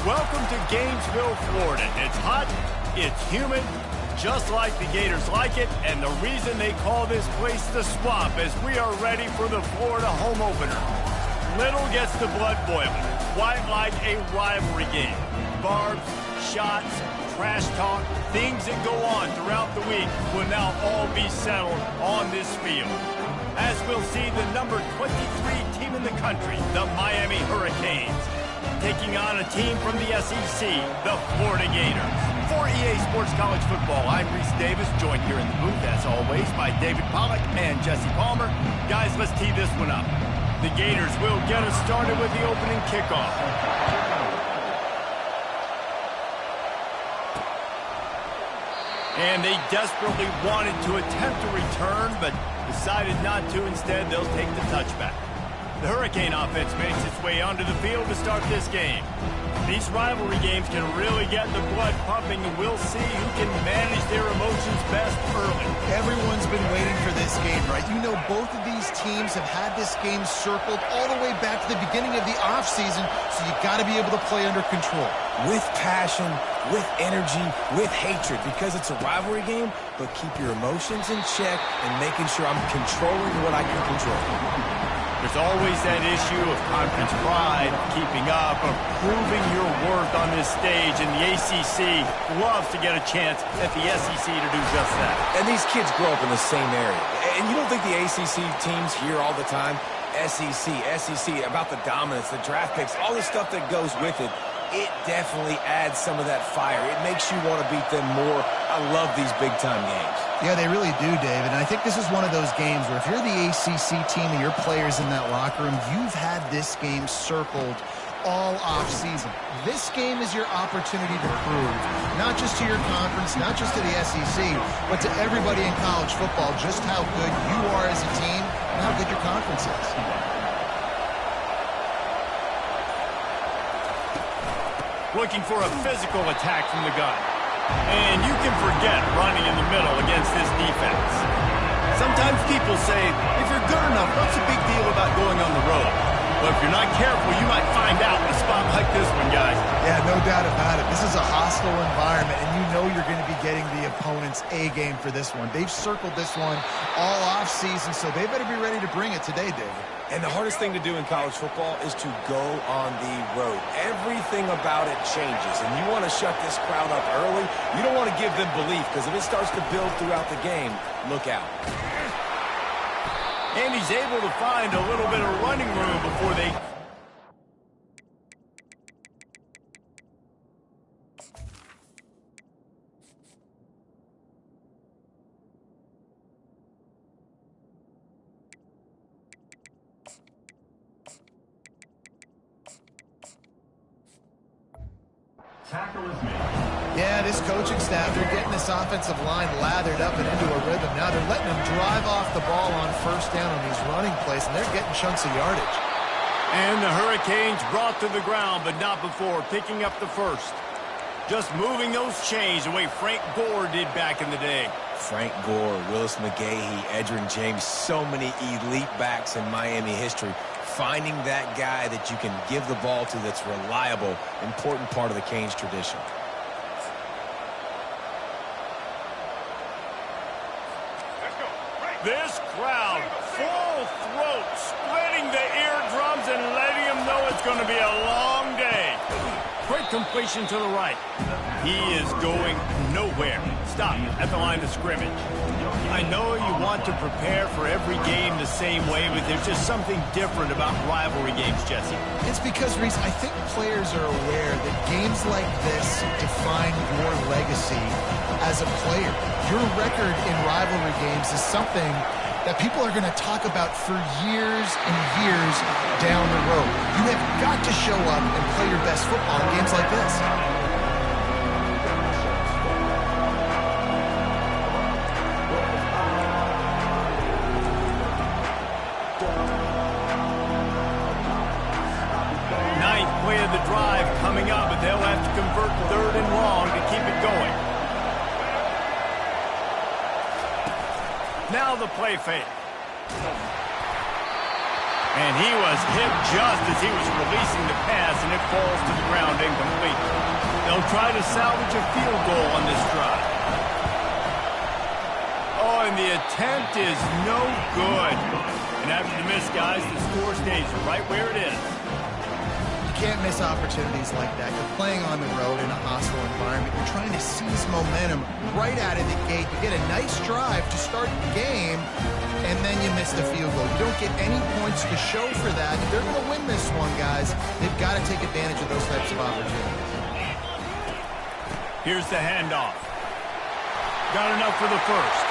Welcome to Gainesville, Florida. It's hot, it's humid, just like the Gators like it, and the reason they call this place the Swamp is we are ready for the Florida home opener. Little gets the blood boiling, quite like a rivalry game. Barbs, shots, trash talk, things that go on throughout the week will now all be settled on this field. As we'll see the number 23 team in the country, the Miami Hurricanes, taking on a team from the SEC, the Florida Gators. For EA Sports College Football, I'm Reese Davis, joined here in the booth, as always, by David Pollack and Jesse Palmer. Guys, let's tee this one up. The Gators will get us started with the opening kickoff. And they desperately wanted to attempt a return, but decided not to. Instead, they'll take the touchback. The Hurricane offense makes its way onto the field to start this game. These rivalry games can really get the blood pumping, and we'll see who can manage their emotions best early. Everyone's been waiting for this game, right? You know, both of these teams have had this game circled all the way back to the beginning of the offseason, so you got to be able to play under control. With passion, with energy, with hatred, because it's a rivalry game, but keep your emotions in check and making sure I'm controlling what I can control. There's always that issue of conference pride, keeping up, of proving your worth on this stage, and the ACC loves to get a chance at the SEC to do just that. And these kids grow up in the same area. And you don't think the ACC teams hear all the time, SEC, about the dominance, the draft picks, all the stuff that goes with it. It definitely adds some of that fire. It makes you want to beat them more. I love these big-time games. Yeah, they really do, David. And I think this is one of those games where if you're the ACC team and your players in that locker room, you've had this game circled all off-season. This game is your opportunity to prove, not just to your conference, not just to the SEC, but to everybody in college football, just how good you are as a team and how good your conference is. Looking for a physical attack from the gun. And you can forget running in the middle against this defense. Sometimes people say, if you're good enough, what's the big deal about going on the road? But if you're not careful, you might find out in a spot like this one, guys. Yeah, no doubt about it. This is a hostile environment, and you know you're going to be getting the opponent's A-game for this one. They've circled this one all off-season, so they better be ready to bring it today, David. And the hardest thing to do in college football is to go on the road. Everything about it changes, and you want to shut this crowd up early. You don't want to give them belief, because if it starts to build throughout the game, look out. And he's able to find a little bit of running room before they... Tackle is made. Yeah, this coaching staff, they're getting this offensive line lathered up and into a rhythm. Now they're letting them drive off the ball on first down on these running plays, and they're getting chunks of yardage. And the Hurricanes brought to the ground, but not before picking up the first. Just moving those chains the way Frank Gore did back in the day. Frank Gore, Willis McGahee, Edgerrin James, so many elite backs in Miami history. Finding that guy that you can give the ball to that's reliable, important part of the Canes tradition. This crowd, full throat, splitting the eardrums and letting them know it's going to be a long day. Quick completion to the right. He is going nowhere. Stop at the line of scrimmage. I know you want to prepare for every game the same way, but there's just something different about rivalry games, Jesse. It's because, Reese, I think players are aware that games like this define your legacy as a player. Your record in rivalry games is something that people are going to talk about for years and years down the road. You have got to show up and play your best football in games like this. Ninth play of the drive coming up, but they'll have to convert third and long to keep it going. Now the play fake. And he was hit just as he was releasing the pass, and it falls to the ground incomplete. They'll try to salvage a field goal on this drive. Oh, and the attempt is no good. And after the miss, guys, the score stays right where it is. You can't miss opportunities like that. You're playing on the road in a hostile environment. You're trying to seize momentum right out of the gate. You get a nice drive to start the game, and then you miss the field goal. You don't get any points to show for that. If they're going to win this one, guys, they've got to take advantage of those types of opportunities. Here's the handoff. Got enough for the first.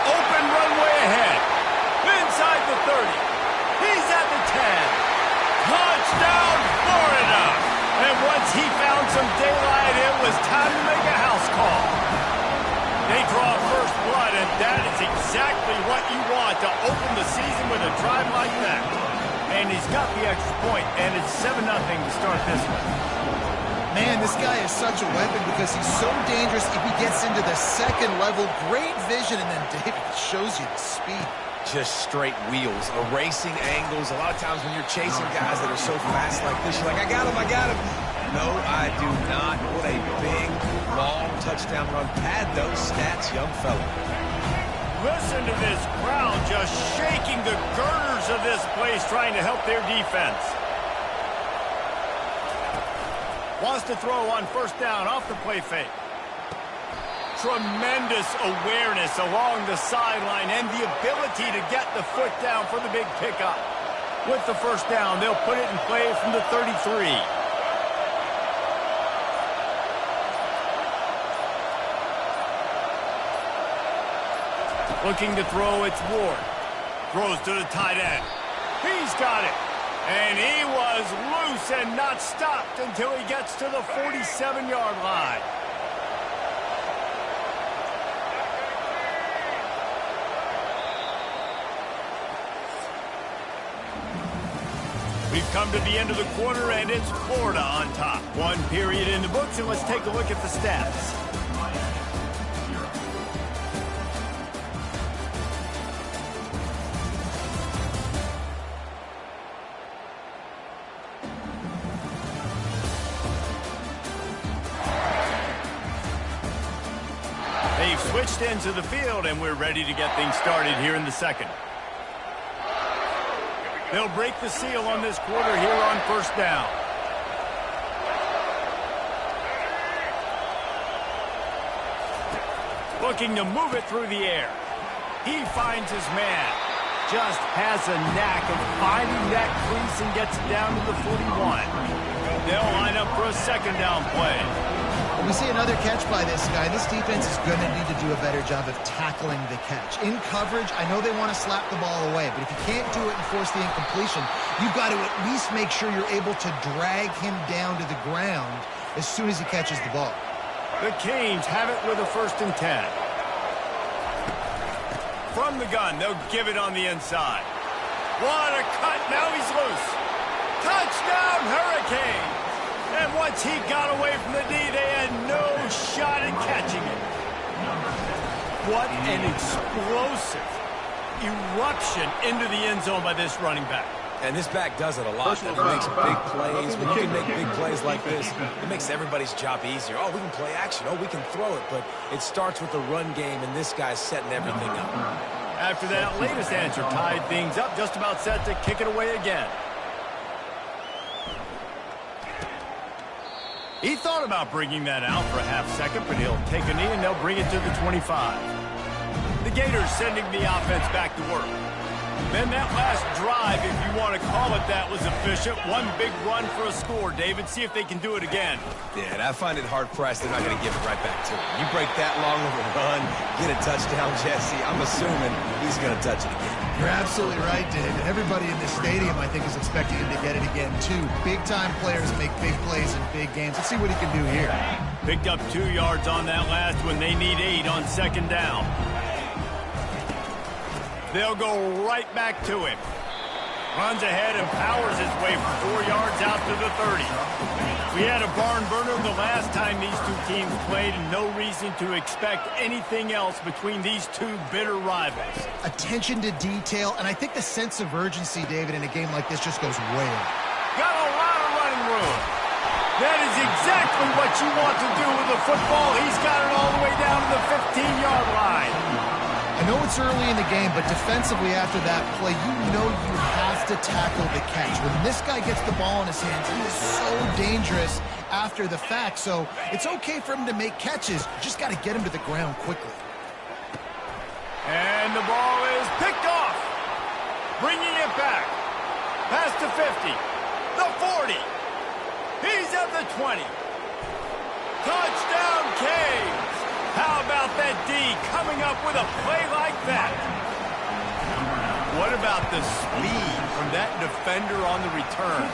Open runway ahead. Inside the 30. He's at the 10. Touchdown, Florida! And once he found some daylight, it was time to make a house call. They draw first blood, and that is exactly what you want to open the season with a drive like that. And he's got the extra point, and it's 7-0 to start this one. Man, this guy is such a weapon because he's so dangerous if he gets into the second level. Great vision, and then David shows you the speed. Just straight wheels, erasing angles. A lot of times when you're chasing guys that are so fast like this, you're like, I got him. No, I do not. What a big, long touchdown run. Pad those stats, young fella. Listen to this crowd just shaking the girders of this place, trying to help their defense. Wants to throw on first down off the play fake. Tremendous awareness along the sideline and the ability to get the foot down for the big pickup. With the first down, they'll put it in play from the 33. Looking to throw, it's Ward. Throws to the tight end. He's got it. And he was loose and not stopped until he gets to the 47-yard line. We've come to the end of the quarter, and it's Florida on top. One period in the books, and let's take a look at the stats. They've switched into the field, and we're ready to get things started here in the second. They'll break the seal on this quarter here on first down. Looking to move it through the air. He finds his man. Just has a knack of finding that crease and gets it down to the 41. They'll line up for a second down play. We see another catch by this guy. This defense is going to need to do a better job of tackling the catch. In coverage, I know they want to slap the ball away, but if you can't do it and force the incompletion, you've got to at least make sure you're able to drag him down to the ground as soon as he catches the ball. The Canes have it with a 1st and 10. From the gun, they'll give it on the inside. What a cut. Now he's loose. Touchdown, Hurricane. And once he got away from the D, they had no shot at catching it. What an explosive eruption into the end zone by this running back. And this back does it a lot. He makes big plays. When you can make big plays like this, it makes everybody's job easier. Oh, we can play action. Oh, we can throw it. But it starts with the run game, and this guy's setting everything up. After that latest answer tied things up, just about set to kick it away again. He thought about bringing that out for a half second, but he'll take a knee and they'll bring it to the 25. The Gators sending the offense back to work. Then that last drive, if you want to call it that, was efficient. One big run for a score. David, see if they can do it again. Yeah, and I find it hard-pressed they're not going to give it right back to him. You break that long of a run, get a touchdown, Jesse, I'm assuming he's going to touch it again. You're absolutely right, David. Everybody in the stadium, I think, is expecting him to get it again, too. Big-time players make big plays in big games. Let's see what he can do here. Picked up 2 yards on that last one. They need 8 on second down. They'll go right back to him. Runs ahead and powers his way for 4 yards out to the 30. We had a barn burner the last time these two teams played, and no reason to expect anything else between these two bitter rivals. Attention to detail, and I think the sense of urgency, David, in a game like this just goes way up. Got a lot of running room. That is exactly what you want to do with the football. He's got it all the way down to the 15-yard line. I know it's early in the game, but defensively after that play, you know you have to tackle the catch. When this guy gets the ball in his hands, he is so dangerous after the fact. So it's okay for him to make catches. You just got to get him to the ground quickly. And the ball is picked off. Bringing it back. Past the 50. The 40. He's at the 20. Touchdown, Caves. How about that D coming up with a play like that? What about the speed from that defender on the return?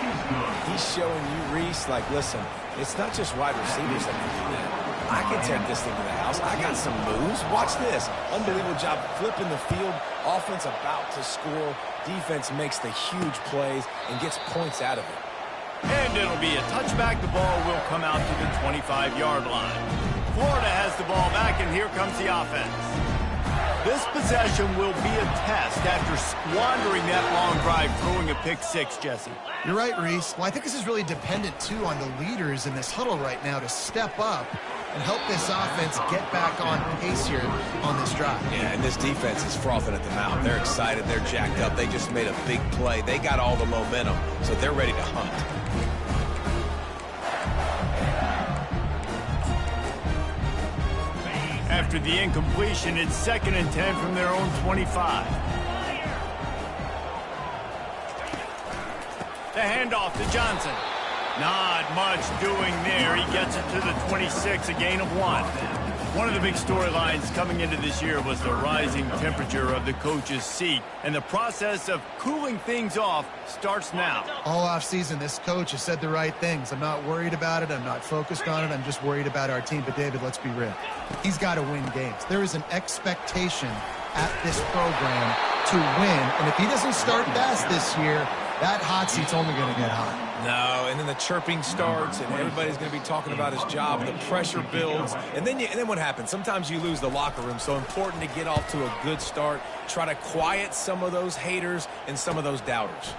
He's showing you, Reese, like, listen, it's not just wide receivers that can do that. I can take this thing to the house. I got some moves. Watch this. Unbelievable job flipping the field. Offense about to score. Defense makes the huge plays and gets points out of it. And it'll be a touchback. The ball will come out to the 25-yard line. Florida has the ball back, and here comes the offense. This possession will be a test after squandering that long drive, throwing a pick six, Jesse. You're right, Reese. Well, I think this is really dependent, too, on the leaders in this huddle right now to step up and help this offense get back on pace here on this drive. Yeah, and this defense is frothing at the mouth. They're excited. They're jacked up. They just made a big play. They got all the momentum, so they're ready to hunt. After the incompletion, it's 2nd and 10 from their own 25. The handoff to Johnson. Not much doing there. He gets it to the 26, a gain of 1. One of the big storylines coming into this year was the rising temperature of the coach's seat, and the process of cooling things off starts now. All offseason, this coach has said the right things. I'm not worried about it. I'm not focused on it. I'm just worried about our team. But, David, let's be real. He's got to win games. There is an expectation at this program to win, and if he doesn't start fast this year, that hot seat's only going to get hot. No, and then the chirping starts, and everybody's going to be talking about his job, and the pressure builds, and then what happens? Sometimes you lose the locker room, so important to get off to a good start, try to quiet some of those haters and some of those doubters.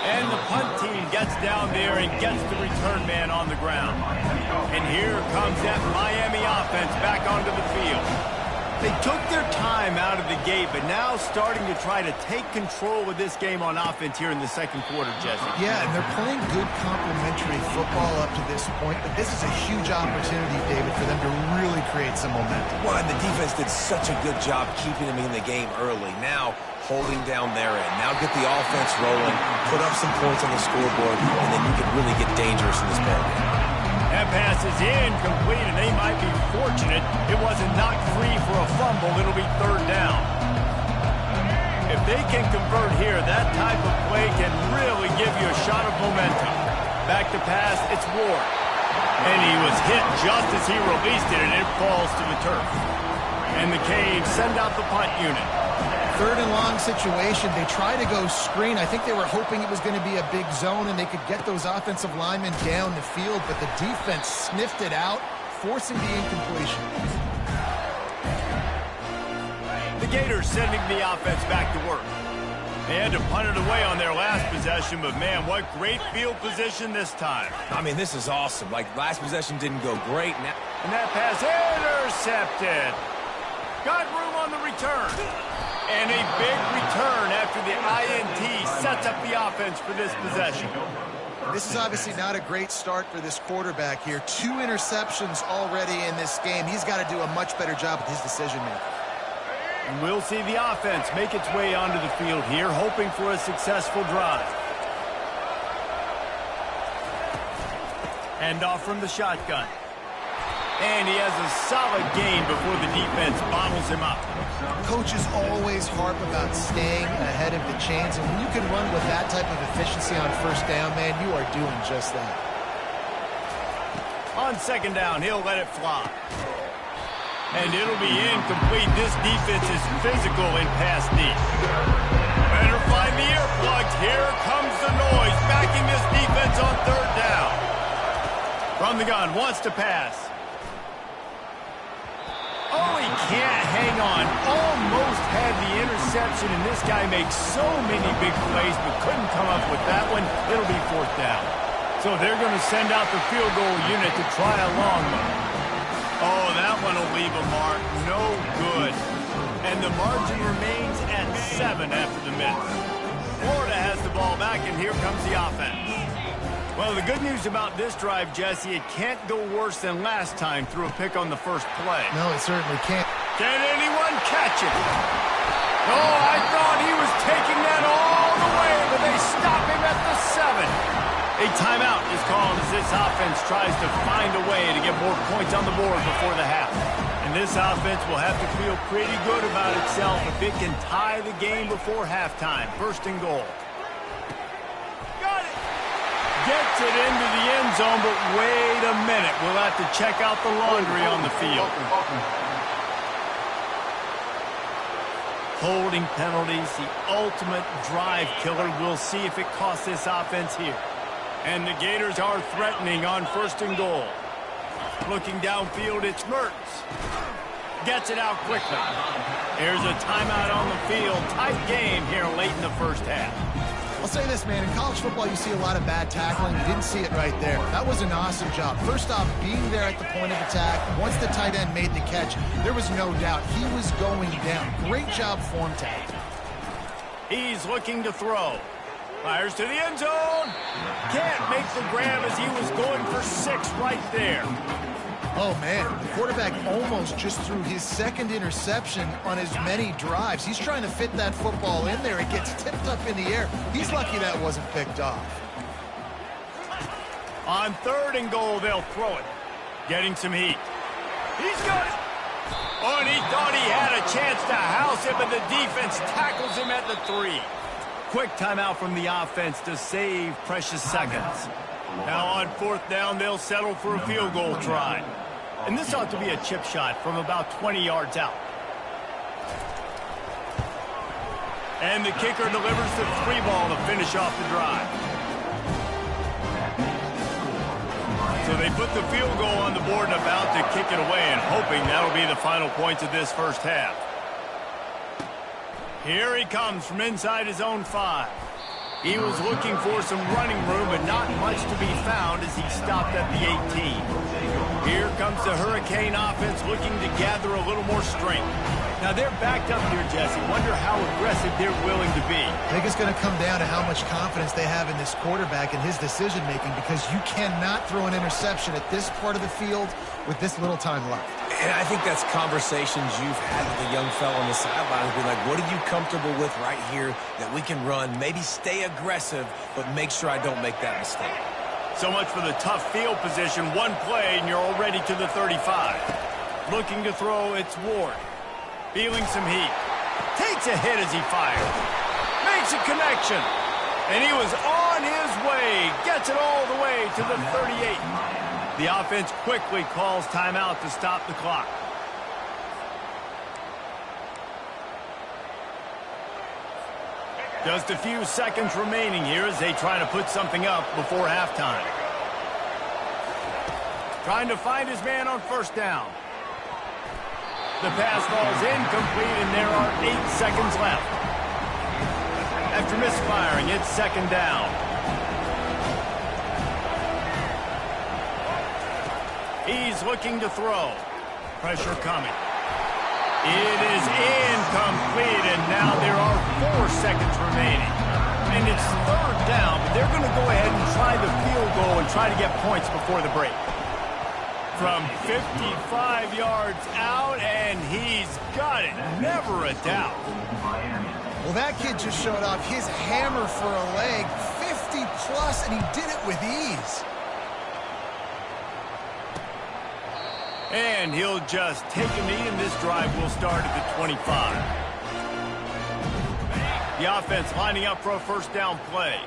And the punt team gets down there and gets the return man on the ground. And here comes that Miami offense back onto the field. They took their time out of the gate, but now starting to try to take control of this game on offense here in the second quarter, Jesse. Yeah, and they're playing good complementary football up to this point, but this is a huge opportunity, David, for them to really create some momentum. Well, and the defense did such a good job keeping them in the game early. Now, holding down their end. Now get the offense rolling, put up some points on the scoreboard, and then you can really get dangerous in this ballgame. That pass is incomplete, and they might be fortunate it wasn't knocked free for a fumble. It'll be 3rd down. If they can convert here, that type of play can really give you a shot of momentum. Back to pass, it's Ward. And he was hit just as he released it, and it falls to the turf. And the Caves send out the punt unit. 3rd and long situation. They try to go screen. I think they were hoping it was going to be a big zone and they could get those offensive linemen down the field, but the defense sniffed it out, forcing the incompletion. The Gators sending the offense back to work. They had to punt it away on their last possession, but man, what great field position this time. I mean, this is awesome. Like, last possession didn't go great. Now, and that pass intercepted. Got room on the return. And a big return after the INT sets up the offense for this possession. This is obviously not a great start for this quarterback here. 2 interceptions already in this game. He's got to do a much better job with his decision-making. And we'll see the offense make its way onto the field here, hoping for a successful drive. Handoff from the shotgun. And he has a solid gain before the defense bottles him up. Coaches always harp about staying ahead of the chains, and when you can run with that type of efficiency on 1st down, man, you are doing just that. On 2nd down, he'll let it fly. And it'll be incomplete. This defense is physical in pass deep. Better find And the earplugs, here comes the noise, backing this defense on third down. From the gun, wants to pass. Oh, he can't hang on. Almost had the interception, and this guy makes so many big plays, but couldn't come up with that one. It'll be fourth down. So they're going to send out the field goal unit to try a long one. Oh, that one will leave a mark. No good. And the margin remains at 7 after the miss. Florida has the ball back, and here comes the offense. Well, the good news about this drive, Jesse, it can't go worse than last time through a pick on the first play. No, it certainly can't. Can anyone catch it? Oh, I thought he was taking that all the way, but they stop him at the 7. A timeout is called as this offense tries to find a way to get more points on the board before the half. And this offense will have to feel pretty good about itself if it can tie the game before halftime. First and goal. Got it! Gets it into the end zone, but wait a minute. We'll have to check out the laundry on the field. Holding penalties, the ultimate drive killer. We'll see if it costs this offense here. And the Gators are threatening on first and goal. Looking downfield, it's Mertz. Gets it out quickly. Here's a timeout on the field. Tight game here late in the first half. I'll say this, man. In college football, you see a lot of bad tackling. You didn't see it right there. That was an awesome job. First off, being there at the point of attack. Once the tight end made the catch, there was no doubt he was going down. Great job for him, Tag. He's looking to throw. Fires to the end zone. Can't make the grab as he was going for 6 right there. Oh, man. The quarterback almost just threw his second interception on as many drives. He's trying to fit that football in there. It gets tipped up in the air. He's lucky that wasn't picked off. On third and goal, they'll throw it. Getting some heat. He's got it. Oh, and he thought he had a chance to house him, but the defense tackles him at the 3. Quick timeout from the offense to save precious seconds. Now on fourth down, they'll settle for a field goal try. And this ought to be a chip shot from about 20 yards out. And the kicker delivers the 3 ball to finish off the drive. So they put the field goal on the board and about to kick it away, and hoping that'll be the final points of this first half. Here he comes from inside his own 5. He was looking for some running room, but not much to be found as he stopped at the 18. Here comes the Hurricane offense looking to gather a little more strength. Now they're backed up here, Jesse. Wonder how aggressive they're willing to be. I think it's going to come down to how much confidence they have in this quarterback and his decision-making, because you cannot throw an interception at this part of the field with this little time left. And I think that's conversations you've had with the young fella on the sidelines. Be like, what are you comfortable with right here that we can run? Maybe stay aggressive, but make sure I don't make that mistake. So much for the tough field position. One play, and you're already to the 35. Looking to throw, it's Ward. Feeling some heat. Takes a hit as he fires. Makes a connection. And he was on his way. Gets it all the way to the 38. The offense quickly calls timeout to stop the clock. Just a few seconds remaining here as they try to put something up before halftime. Trying to find his man on first down. The pass falls incomplete, and there are 8 seconds left. After misfiring, it's second down. He's looking to throw. Pressure coming. It is incomplete, and now there are 4 seconds remaining. And it's third down, but they're going to go ahead and try the field goal and try to get points before the break. From 55 yards out, and he's got it. Never a doubt. Well, that kid just showed off his hammer for a leg, 50-plus, and he did it with ease. And he'll just take a knee, and this drive will start at the 25. The offense lining up for a first down play.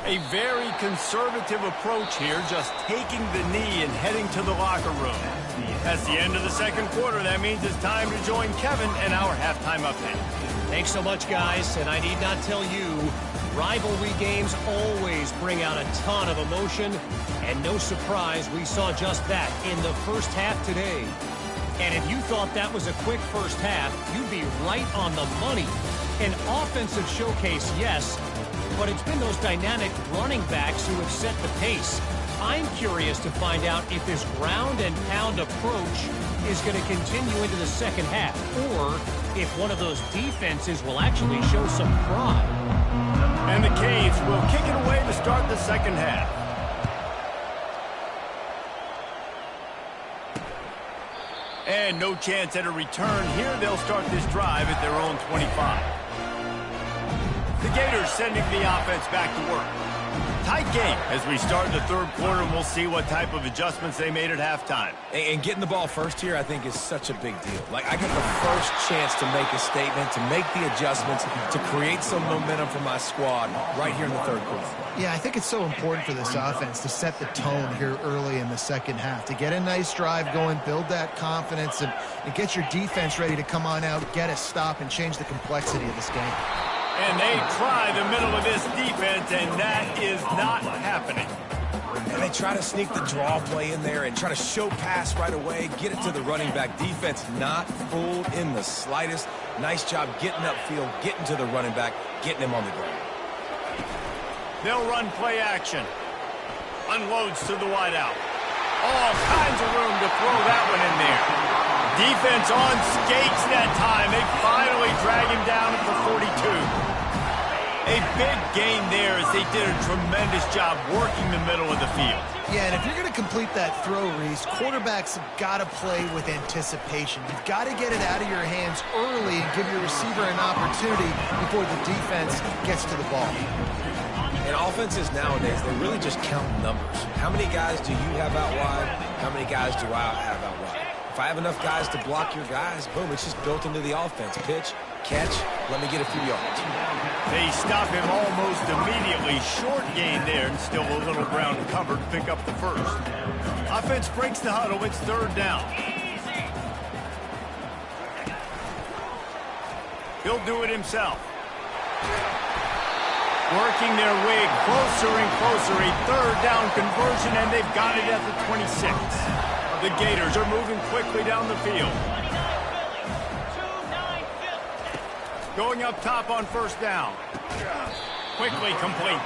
A very conservative approach here, just taking the knee and heading to the locker room. That's the end of the second quarter. That means it's time to join Kevin and our halftime update. Thanks so much, guys, and I need not tell you, rivalry games always bring out a ton of emotion, and no surprise, we saw just that in the first half today. And if you thought that was a quick first half, you'd be right on the money. An offensive showcase, yes, but it's been those dynamic running backs who have set the pace. I'm curious to find out if this ground and pound approach is going to continue into the second half, or if one of those defenses will actually show some pride. And the Canes will kick it away to start the second half. And no chance at a return here. They'll start this drive at their own 25. The Gators sending the offense back to work. Tight game as we start the third quarter, and we'll see what type of adjustments they made at halftime. And getting the ball first here, I think, is such a big deal. Like, I get the first chance to make a statement, to make the adjustments, to create some momentum for my squad right here in the third quarter. Yeah, I think it's so important for this offense to set the tone here early in the second half, to get a nice drive going, build that confidence, and get your defense ready to come on out, get a stop, and change the complexity of this game. And they try the middle of this defense, and that is not happening. And they try to sneak the draw play in there and try to show pass right away, get it to the running back. Defense not fooled in the slightest. Nice job getting upfield, getting to the running back, getting him on the ground. They'll run play action. Unloads to the wideout. All kinds of room to throw that one in there. Defense on skates that time. They finally drag him down at the 42. A big gain there as they did a tremendous job working the middle of the field. Yeah, and if you're going to complete that throw, Reese, quarterbacks have got to play with anticipation. You've got to get it out of your hands early and give your receiver an opportunity before the defense gets to the ball. And offenses nowadays, they really just count numbers. How many guys do you have out wide? How many guys do I have out wide? If I have enough guys to block your guys, boom, it's just built into the offense. Pitch, catch, let me get a few yards. They stop him almost immediately. Short gain there, and still a little ground covered to pick up the first. Offense breaks the huddle. It's third down. He'll do it himself. Working their way closer and closer. A third down conversion, and they've got it at the 26. The Gators are moving quickly down the field. Going up top on first down. Quickly complete.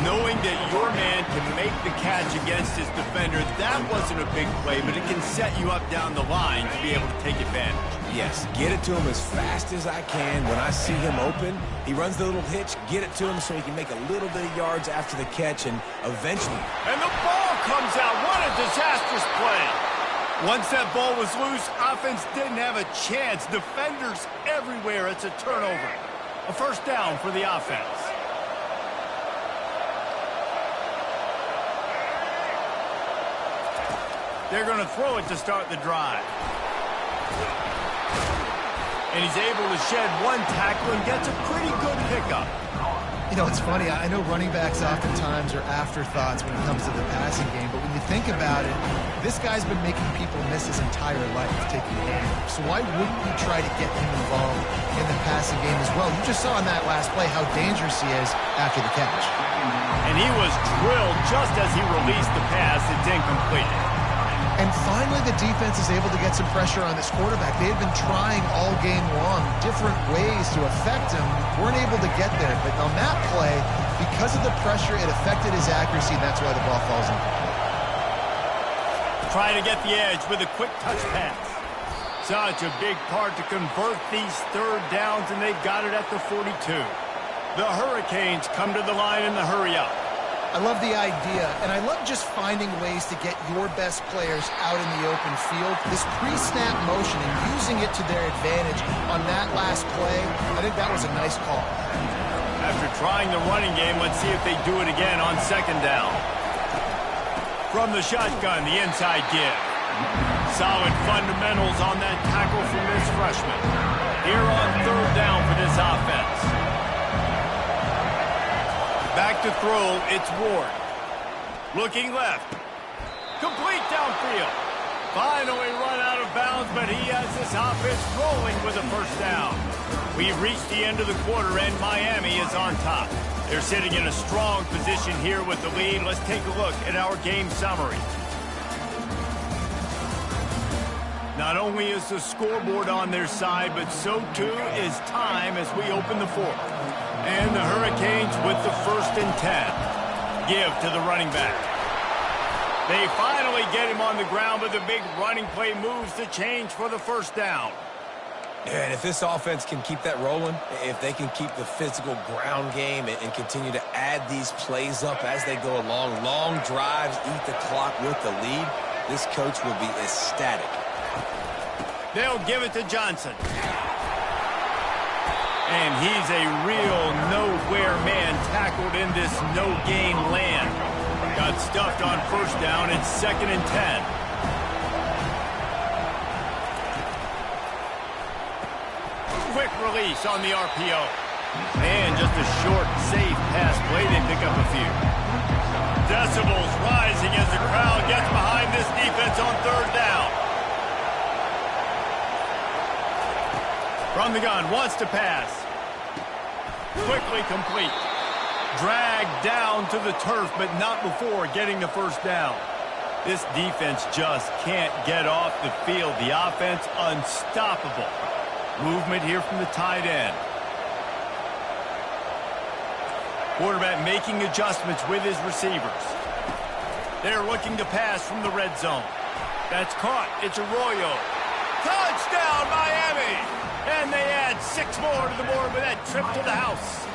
Knowing that your man can make the catch against his defender, that wasn't a big play, but it can set you up down the line to be able to take advantage. Yes, get it to him as fast as I can. When I see him open, he runs the little hitch, get it to him so he can make a little bit of yards after the catch, and eventually... And the ball comes out. What a disastrous play. Once that ball was loose, offense didn't have a chance. Defenders everywhere. It's a turnover. A first down for the offense. They're going to throw it to start the drive. And he's able to shed one tackle and gets a pretty good pickup. You know, it's funny. I know running backs oftentimes are afterthoughts when it comes to the passing game, but when you think about it, this guy's been making people miss his entire life taking advantage. So why wouldn't you try to get him involved in the passing game as well? You just saw in that last play how dangerous he is after the catch. And he was drilled just as he released the pass. It's incomplete. And finally, the defense is able to get some pressure on this quarterback. They had been trying all game long, different ways to affect him. Weren't able to get there. But on that play, because of the pressure, it affected his accuracy, and that's why the ball falls incomplete. Trying to get the edge with a quick touch pass. Such a big part to convert these third downs, and they've got it at the 42. The Hurricanes come to the line in the hurry-up. I love the idea, and I love just finding ways to get your best players out in the open field. This pre-snap motion and using it to their advantage on that last play, I think that was a nice call. After trying the running game, let's see if they do it again on second down. From the shotgun, the inside give. Solid fundamentals on that tackle from this freshman. Here on third down for this offense. Back to throw, it's Ward. Looking left. Complete downfield. Finally run out of bounds, but he has this offense rolling with a first down. We've reached the end of the quarter, and Miami is on top. They're sitting in a strong position here with the lead. Let's take a look at our game summary. Not only is the scoreboard on their side, but so too is time as we open the fourth. And the Hurricanes with the 1st and 10. Give to the running back. They finally get him on the ground, but the big running play moves the change for the first down. And if this offense can keep that rolling, if they can keep the physical ground game and continue to add these plays up as they go along, long drives, eat the clock with the lead, this coach will be ecstatic. They'll give it to Johnson. And he's a real nowhere man tackled in this no-gain land. Got stuffed on first down. It's 2nd and 10. Quick release on the RPO. And just a short, safe pass play. They pick up a few. Decibels rising as the crowd gets behind this defense on 3rd down. From the gun, wants to pass. Quickly complete. Dragged down to the turf, but not before getting the first down. This defense just can't get off the field. The offense unstoppable. Movement here from the tight end. Quarterback making adjustments with his receivers. They're looking to pass from the red zone. That's caught. It's Arroyo. Touchdown, Miami! And they add 6 more to the board with that trip to the house.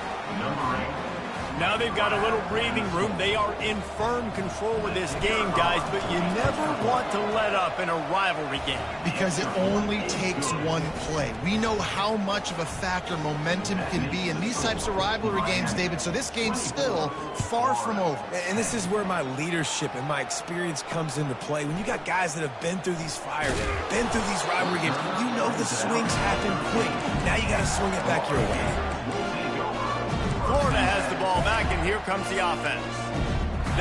Now they've got a little breathing room. They are in firm control with this game, guys, but you never want to let up in a rivalry game. Because it only takes one play. We know how much of a factor momentum can be in these types of rivalry games, David, so this game's still far from over. And this is where my leadership and my experience comes into play. When you got guys that have been through these fires, been through these rivalry games, you know the swings happen quick. Now you got to swing it back your way. Florida has the ball back, and here comes the offense.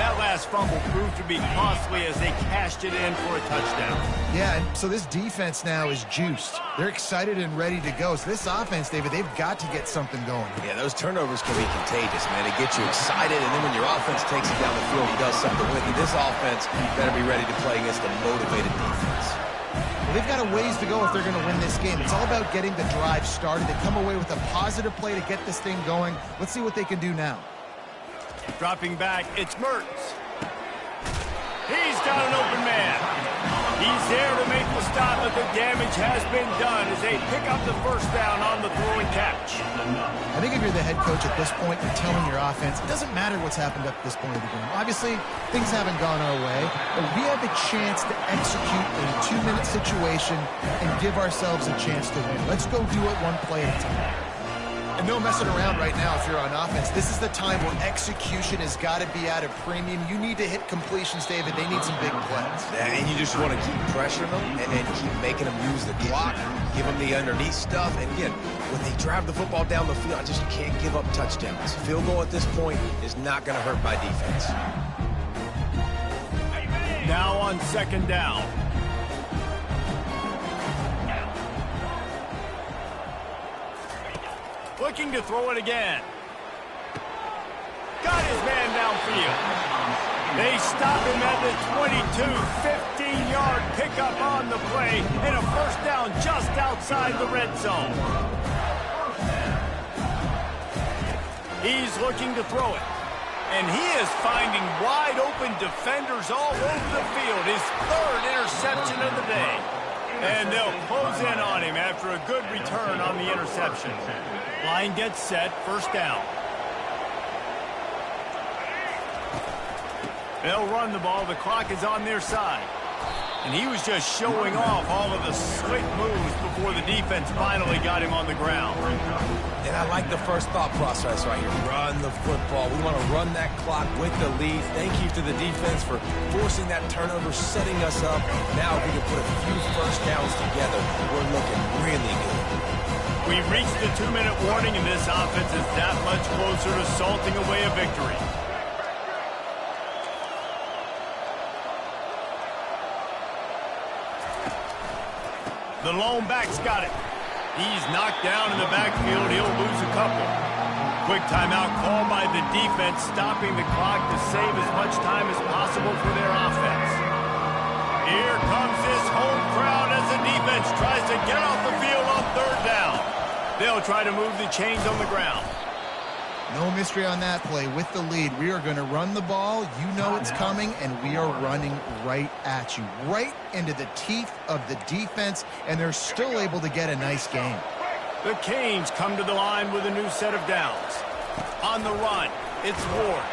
That last fumble proved to be costly as they cashed it in for a touchdown. Yeah, and so this defense now is juiced. They're excited and ready to go. So this offense, David, they've got to get something going. Yeah, those turnovers can be contagious, man. They get you excited, and then when your offense takes it down the field, he does something with it. This offense better be ready to play against a motivated defense. Well, they've got a ways to go if they're going to win this game. It's all about getting the drive started. They come away with a positive play to get this thing going. Let's see what they can do now. Dropping back, it's Mertz. He's got an open man. He's there to make the stop, but the damage has been done as they pick up the first down on the throwing catch. I think if you're the head coach at this point, you're telling your offense, it doesn't matter what's happened up to this point of the game. Obviously, things haven't gone our way, but we have a chance to execute in a 2-minute situation and give ourselves a chance to win. Let's go do it one play at a time. And no messing around right now if you're on offense. This is the time where execution has got to be at a premium. You need to hit completions, David. They need some big plays. And you just want to keep pressuring them and keep making them use the clock, give them the underneath stuff. And again, when they drive the football down the field, I just can't give up touchdowns. Field goal at this point is not going to hurt my defense. Now on 2nd down. Looking to throw it again. Got his man downfield. They stop him at the 22, 15-yard pickup on the play, and a first down just outside the red zone. He's looking to throw it, and he is finding wide-open defenders all over the field. His 3rd interception of the day. And they'll close in on him after a good return on the interception. Line gets set, first down. They'll run the ball. The clock is on their side. And he was just showing off all of the slick moves before the defense finally got him on the ground. And I like the first thought process right here. Run the football. We want to run that clock with the lead. Thank you to the defense for forcing that turnover, setting us up. Now if we can put a few first downs together, we're looking really good. We've reached the 2-minute warning, and this offense is that much closer to salting away a victory. The lone back's got it. He's knocked down in the backfield. He'll lose a couple. Quick timeout called by the defense, stopping the clock to save as much time as possible for their offense. Here comes this home crowd as the defense tries to get off the field on third down. They'll try to move the chains on the ground. No mystery on that play. With the lead, we are going to run the ball. You know it's coming, and we are running right at you, right into the teeth of the defense, and they're still able to get a nice game. The Canes come to the line with a new set of downs. On the run, it's Ward.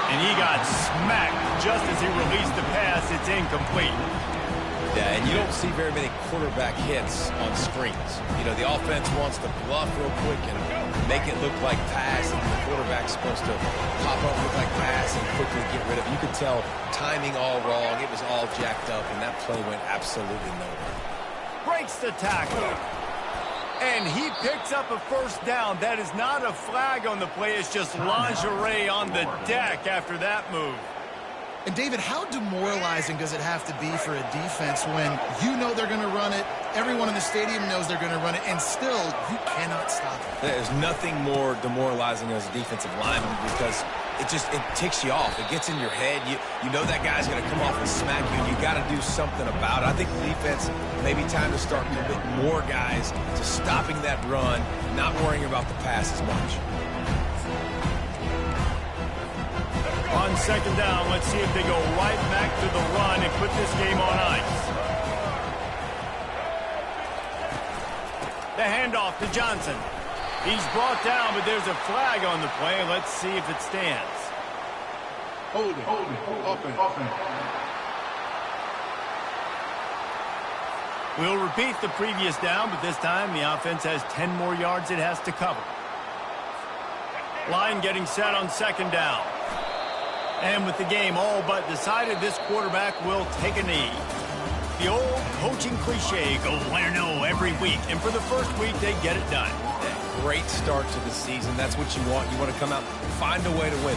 And he got smacked just as he released the pass. It's incomplete. Yeah, and you don't see very many quarterback hits on screens. You know, the offense wants to bluff real quick and make it look like pass, and the quarterback's supposed to pop up, look like pass, and quickly get rid of it. You could tell timing all wrong. It was all jacked up, and that play went absolutely nowhere. Breaks the tackle. And he picks up a first down. That is not a flag on the play. It's just lingerie on the deck after that move. And, David, how demoralizing does it have to be for a defense when you know they're going to run it, everyone in the stadium knows they're going to run it, and still you cannot stop it? There's nothing more demoralizing as a defensive lineman because it ticks you off. It gets in your head. You know that guy's going to come off and smack you. You got to do something about it. I think the defense maybe time to start committing more guys to stopping that run, not worrying about the pass as much. On second down, let's see if they go right back to the run and put this game on ice. The handoff to Johnson. He's brought down, but there's a flag on the play. Let's see if it stands. Hold it. Offense. We'll repeat the previous down, but this time the offense has 10 more yards it has to cover. Line getting set on second down. And with the game all but decided, this quarterback will take a knee. The old coaching cliche, go win or no every week. And for the first week, they get it done. Great start to the season. That's what you want. You want to come out, find a way to win.